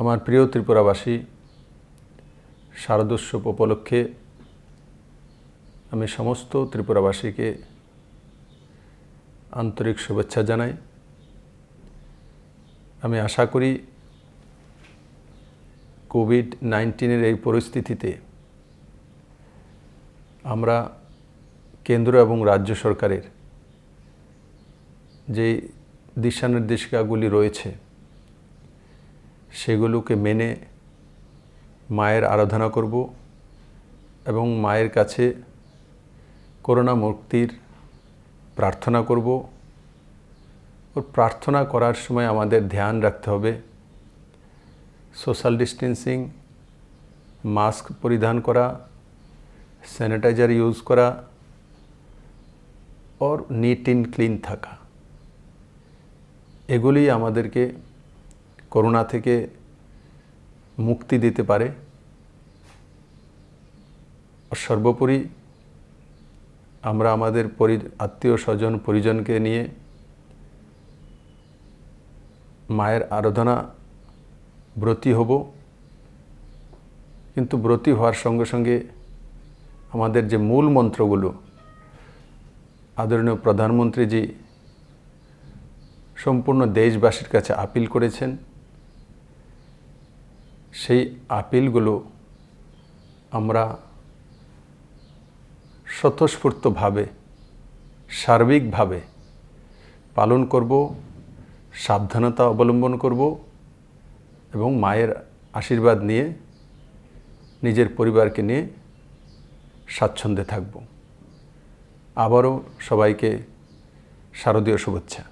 আমার প্রিয় ত্রিপুরাবাসী, শারদোৎসব উপলক্ষে আমি সমস্ত ত্রিপুরাবাসীকে আন্তরিক শুভেচ্ছা জানাই। আমি আশা করি কোভিড-19 এই পরিস্থিতিতে আমরা কেন্দ্র এবং রাজ্য সরকারের যে দিশানির্দেশিকাগুলি রয়েছে সেগুলোকে মেনে মায়ের আরাধনা করব এবং মায়ের কাছে করোনা মুক্তির প্রার্থনা করব। ওর প্রার্থনা করার সময় আমাদের ধ্যান রাখতে হবে সোশ্যাল ডিস্টেন্সিং, মাস্ক পরিধান করা, স্যানিটাইজার ইউজ করা और নিট অ্যান্ড ক্লিন থাকা। এগুলি আমাদেরকে করোনা থেকে মুক্তি দিতে পারে। আর সর্বোপরি আমরা আমাদের আত্মীয় স্বজন পরিজনকে নিয়ে মায়ের আরাধনা ব্রতী হব। কিন্তু ব্রতী হওয়ার সঙ্গে সঙ্গে আমাদের যে মূল মন্ত্রগুলো আদরণীয় প্রধানমন্ত্রীজি সম্পূর্ণ দেশবাসীর কাছে আপিল করেছেন, সেই আপিলগুলো আমরা স্বতঃস্ফূর্তভাবে সার্বিকভাবে পালন করব, সাবধানতা অবলম্বন করব এবং মায়ের আশীর্বাদ নিয়ে নিজের পরিবারকে নিয়ে স্বাচ্ছন্দ্যে থাকব। আবারও সবাইকে শারদীয় শুভেচ্ছা।